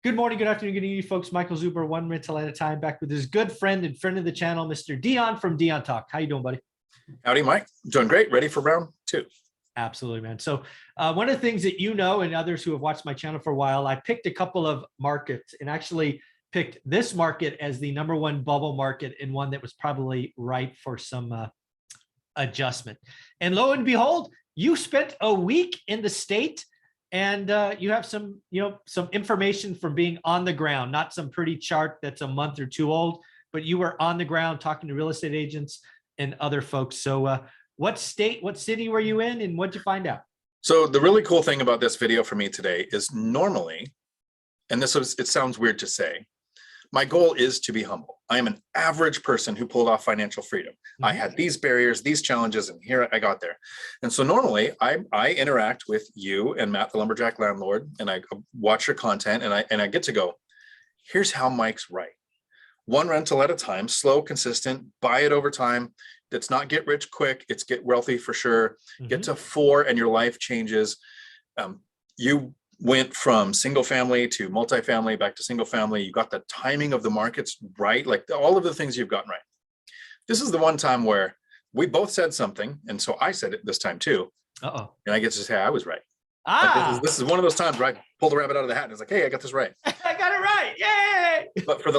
Good morning, good afternoon, good evening, folks. Michael Zuber, one rental at a time, back with his good friend and friend of the channel, Mr. Dion from Dion Talk. How you doing, buddy? Howdy, Mike. Doing great. Ready for round two. Absolutely, man. So one of the things that you know, and others who have watched my channel for a while, I picked a couple of markets and actually picked this market as the #1 bubble market and one that was probably ripe for some adjustment. And lo and behold, you spent a week in the state and you have some, some information from being on the ground, not some pretty chart that's a month or two old, but you were on the ground talking to real estate agents and other folks. So what state, what city were you in, and what'd you find out? So the really cool thing about this video for me today is normally, and it sounds weird to say, my goal is to be humble. I am an average person who pulled off financial freedom. I had these barriers, these challenges, and here I got there. And so normally I interact with you and Matt, the lumberjack landlord, and I watch your content, and I get to go, here's how Mike's right. One rental at a time, slow, consistent, buy it over time. It's not get rich quick, it's get wealthy for sure. Get to 4 and your life changes. You went from single family to multifamily, back to single family. You got the timing of the markets right, like all of the things you've gotten right. This is the one time where we both said something, and so I said it this time too. And I get to say I was right. Like this is one of those times where I pulled the rabbit out of the hat and it's like, hey, I got this right. I got it right. Yay! But for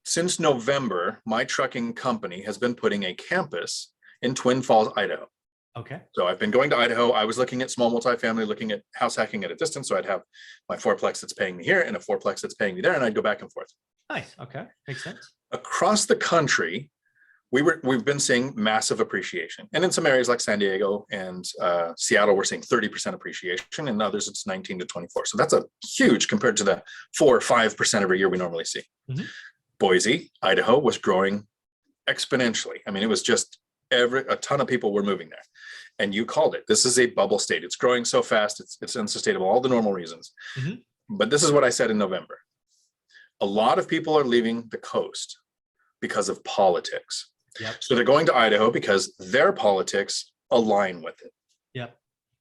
since November, my trucking company has been putting a campus in Twin Falls, Idaho. Okay. So I've been going to Idaho. I was looking at small multifamily, looking at house hacking at a distance. So I'd have my fourplex that's paying me here and a fourplex that's paying me there, and I'd go back and forth. Nice. Okay. Makes sense. Across the country, we've been seeing massive appreciation. And in some areas like San Diego and Seattle, we're seeing 30% appreciation. In others, it's 19 to 24. So that's a huge compared to the 4 or 5% every year we normally see. Boise, Idaho was growing exponentially. I mean, it was just a ton of people were moving there. And you called it. This is a bubble state. It's growing so fast, it's unsustainable, all the normal reasons. But this is what I said in November. A lot of people are leaving the coast because of politics. So they're going to Idaho because their politics align with it.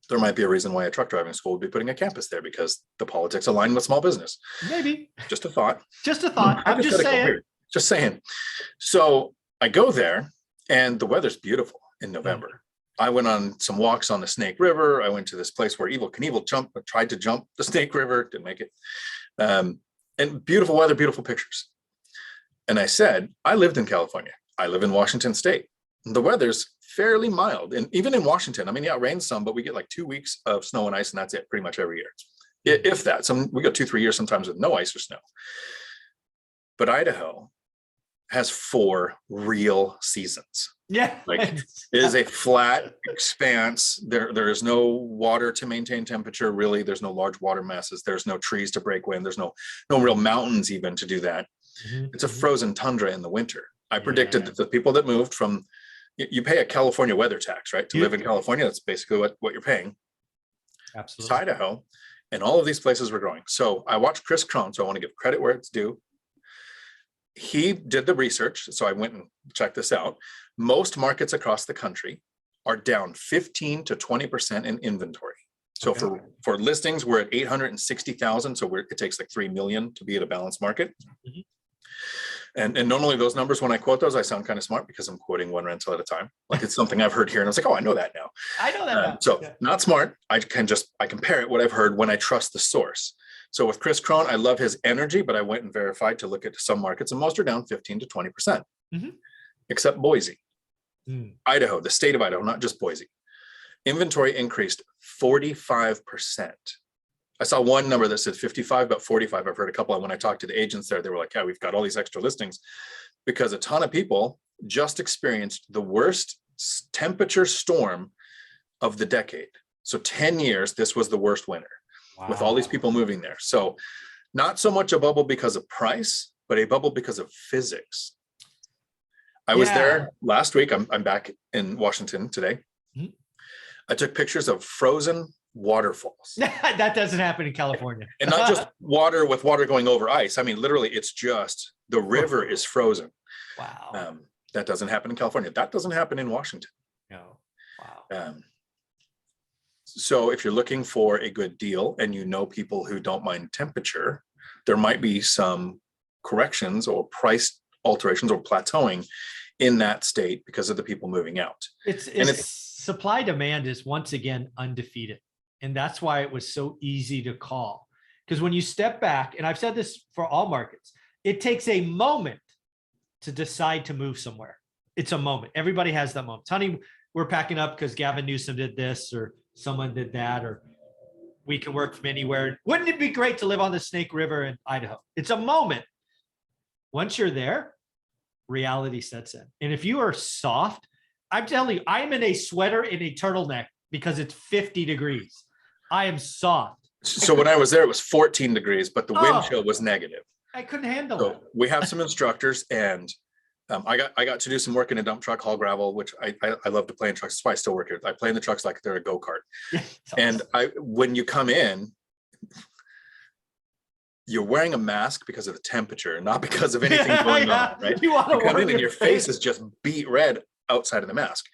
There might be a reason why a truck driving school would be putting a campus there, because the politics align with small business. Maybe. Just a thought. Just a thought. I'm just saying. Here. Just saying. So I go there and the weather's beautiful in November. I went on some walks on the Snake River. I went to this place where Evel Knievel tried to jump the Snake River, didn't make it. And beautiful weather, beautiful pictures. And I said, I lived in California. I live in Washington State. The weather's fairly mild. And even in Washington, I mean, yeah, it rains some, but we get like 2 weeks of snow and ice, and that's it pretty much every year. If that, we go 2-3 years sometimes with no ice or snow. But Idaho has 4 real seasons. Like it is a flat expanse. There is no water to maintain temperature, really. There's no large water masses. There's no trees to break wind. There's no real mountains even to do that. It's a frozen tundra in the winter. I predicted that the people that moved from, you pay a California weather tax, right? To live in California, that's basically what you're paying. Absolutely. It's Idaho, and all of these places were growing. So I watched Chris Crone, so I want to give credit where it's due. He did the research, so I went and checked this out. Most markets across the country are down 15 to 20% in inventory. So for listings, we're at 860,000. So it takes like 3 million to be at a balanced market. And normally those numbers, when I quote those, I sound kind of smart because I'm quoting one rental at a time. Like it's something I've heard here, and I was like, oh, I know that now. I know that now. So not smart. I compare it what I've heard when I trust the source. So with Chris Crone, I love his energy, but I went and verified to look at some markets, and most are down 15 to 20%, except Boise. Idaho, the state of Idaho, not just Boise. Inventory increased 45%. I saw one number that said 55, but 45. I've heard a couple of, when I talked to the agents there, they were like, yeah, we've got all these extra listings, because a ton of people just experienced the worst temperature storm of the decade. So 10 years, this was the worst winter with all these people moving there. So not so much a bubble because of price, but a bubble because of physics. I was there last week. I'm back in Washington today. I took pictures of frozen waterfalls. That doesn't happen in California. And not just water with water going over ice. I mean, literally, it's just the river is frozen. Wow. That doesn't happen in California. That doesn't happen in Washington. No. Wow. So if you're looking for a good deal and you know people who don't mind temperature, there might be some corrections or price alterations or plateauing in that state because of the people moving out. It's supply demand is once again undefeated. And that's why it was so easy to call. Because when you step back, and I've said this for all markets, it takes a moment to decide to move somewhere. It's a moment. Everybody has that moment. Honey, we're packing up because Gavin Newsom did this or someone did that, or we can work from anywhere. Wouldn't it be great to live on the Snake River in Idaho? It's a moment. Once you're there, reality sets in. And if you are soft, I'm telling you, I'm in a sweater and a turtleneck because it's 50 degrees. I am soft. So when I was there, it was 14 degrees, but the wind chill was negative. I couldn't handle it. So we have some instructors, and I got to do some work in a dump truck, haul gravel, which I love to play in trucks. That's why I still work here. I play in the trucks like they're a go-kart. Yeah, and when you come in, you're wearing a mask because of the temperature, not because of anything going on, right? You come in and your face is just beat red outside of the mask.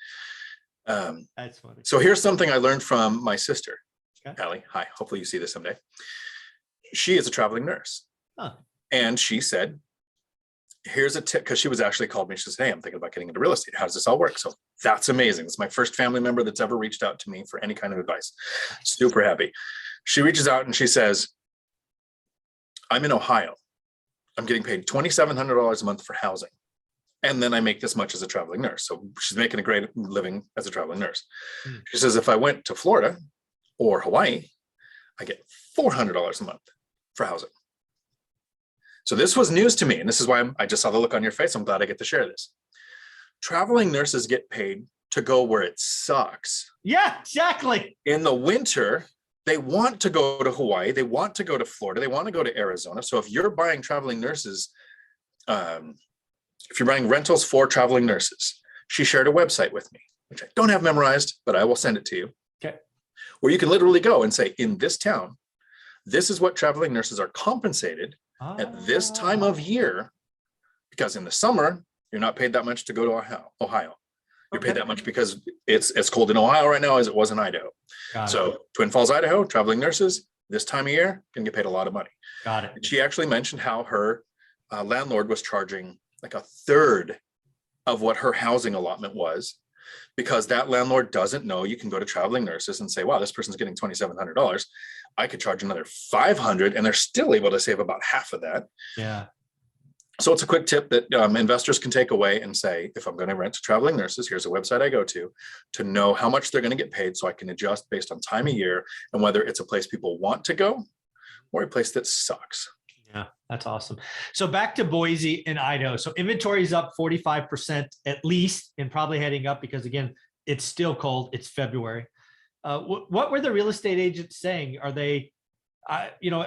That's funny. So here's something I learned from my sister, Okay. Allie. Hi, hopefully you see this someday. She is a traveling nurse. Huh. And she said, here's a tip, because she was actually called me. She said, hey, I'm thinking about getting into real estate. How does this all work? So that's amazing. It's my first family member that's ever reached out to me for any kind of advice. Super happy. She reaches out and she says, I'm in Ohio. I'm getting paid $2,700 a month for housing. And then I make this much as a traveling nurse. So she's making a great living as a traveling nurse. She says, if I went to Florida or Hawaii, I get $400 a month for housing. So this was news to me. And this is why I just saw the look on your face. I'm glad I get to share this. Traveling nurses get paid to go where it sucks. Yeah, exactly. In the winter, they want to go to Hawaii. They want to go to Florida. They want to go to Arizona. So if you're buying traveling nurses, if you're buying rentals for traveling nurses, she shared a website with me, which I don't have memorized, but I will send it to you. Okay. Where you can literally go and say, in this town, this is what traveling nurses are compensated at this time of year, because in the summer, you're not paid that much to go to Ohio. You're paid that much because it's as cold in Ohio right now as it was in Idaho. So Twin Falls, Idaho, traveling nurses, this time of year, can get paid a lot of money. Got it. And she actually mentioned how her landlord was charging like a third of what her housing allotment was, because that landlord doesn't know you can go to traveling nurses and say, wow, this person's getting $2,700. I could charge another $500 and they're still able to save about half of that. Yeah. So it's a quick tip that investors can take away and say, if I'm going to rent to traveling nurses, here's a website I go to know how much they're going to get paid, so I can adjust based on time of year and whether it's a place people want to go or a place that sucks. Yeah, that's awesome. So back to Boise and Idaho. So inventory is up 45% at least, and probably heading up because, again, it's still cold. It's February. What were the real estate agents saying? Are they,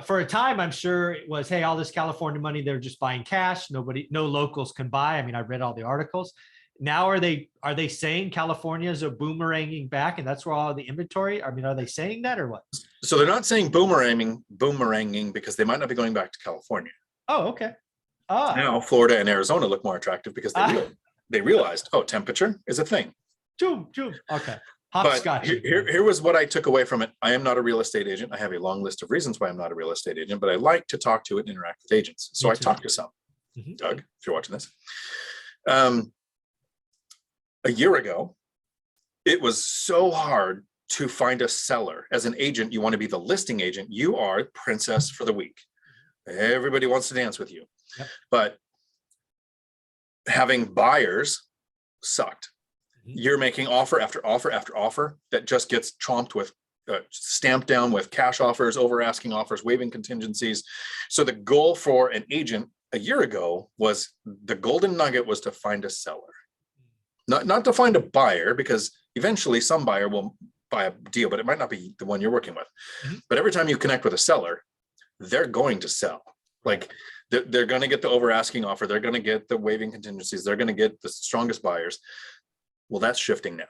for a time, I'm sure it was, hey, all this California money, they're just buying cash. No locals can buy. I mean, I read all the articles. Now, are they saying California's a boomeranging back and that's where all the inventory? I mean, are they saying that or what? So they're not saying boomeranging because they might not be going back to California. Oh, okay. Now Florida and Arizona look more attractive because they realized, oh, temperature is a thing. Okay. But here was what I took away from it. I am not a real estate agent. I have a long list of reasons why I'm not a real estate agent, but I like to talk to and interact with agents. So I talked to some. Doug, if you're watching this. A year ago, it was so hard to find a seller. As an agent, you want to be the listing agent. You are princess for the week. Everybody wants to dance with you. Yep. But having buyers sucked. You're making offer after offer after offer that just gets chomped with, stamped down with cash offers, over asking offers, waiving contingencies. So the goal for an agent a year ago was, the golden nugget was to find a seller. Not to find a buyer, because eventually some buyer will buy a deal, but it might not be the one you're working with. But every time you connect with a seller, they're going to sell. Like they're going to get the over asking offer. They're going to get the waiving contingencies. They're going to get the strongest buyers. Well, that's shifting now.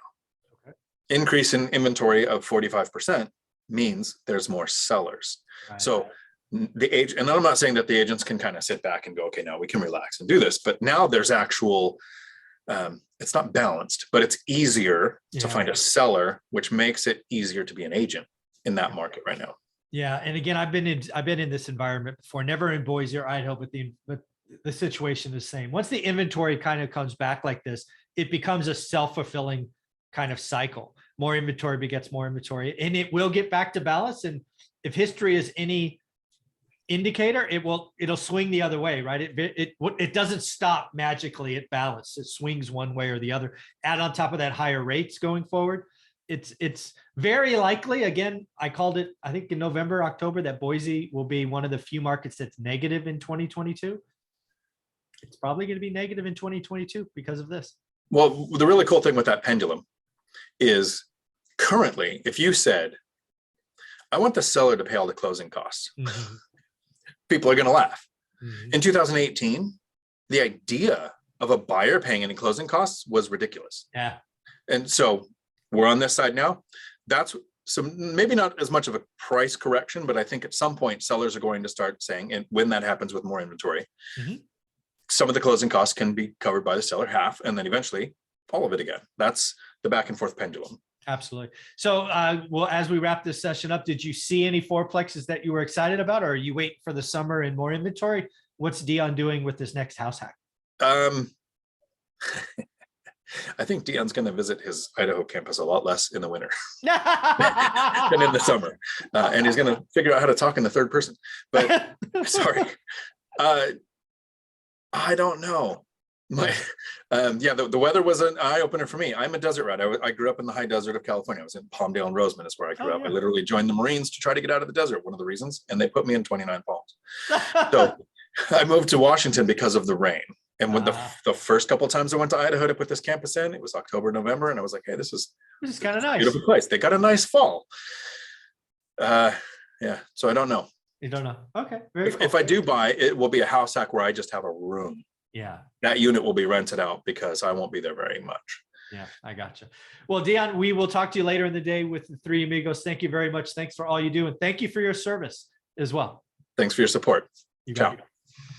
Okay. Increase in inventory of 45% means there's more sellers. Right. So the agent, and I'm not saying that the agents can kind of sit back and go, okay, now we can relax and do this, but now there's actual, it's not balanced, but it's easier to find a seller, which makes it easier to be an agent in that market right now. Yeah, and again, I've been in this environment before, never in Boise or Idaho, but the situation is the same. Once the inventory kind of comes back like this, it becomes a self-fulfilling kind of cycle. More inventory begets more inventory, and it will get back to balance. And if history is any indicator, it'll swing the other way, right? It doesn't stop magically at balance. It swings one way or the other. Add on top of that higher rates going forward. It's very likely, again, I called it, I think in November, October, that Boise will be one of the few markets that's negative in 2022. It's probably going to be negative in 2022 because of this. Well, the really cool thing with that pendulum is currently, if you said, I want the seller to pay all the closing costs, Mhm. people are going to laugh. Mhm. In 2018, the idea of a buyer paying any closing costs was ridiculous. Yeah. And so we're on this side now. That's some, maybe not as much of a price correction, but I think at some point sellers are going to start saying, and when that happens with more inventory, Mhm. some of the closing costs can be covered by the seller, half, and then eventually all of it again. That's the back and forth pendulum. Absolutely. So, well, as we wrap this session up, did you see any fourplexes that you were excited about, or are you waiting for the summer and more inventory? What's Dion doing with this next house hack? I think Dion's going to visit his Idaho campus a lot less in the winter than in the summer. And he's going to figure out how to talk in the third person. But sorry, I don't know. Yeah, the weather was an eye opener for me. I'm a desert rat. I grew up in the high desert of California. I was in Palmdale and Roseman is where I grew up. Yeah. I literally joined the Marines to try to get out of the desert, one of the reasons, and they put me in 29 Palms. So I moved to Washington because of the rain. And when the first couple of times I went to Idaho to put this campus in, it was October, November, and I was like, hey, this is kind of nice. Beautiful place. They got a nice fall. Yeah, so I don't know. You don't know. Okay. If I do buy, it will be a house hack where I just have a room. Yeah. That unit will be rented out because I won't be there very much. Yeah, I gotcha. Well, Dion, we will talk to you later in the day with the Three Amigos. Thank you very much. Thanks for all you do. And thank you for your service as well. Thanks for your support. You got Ciao. it.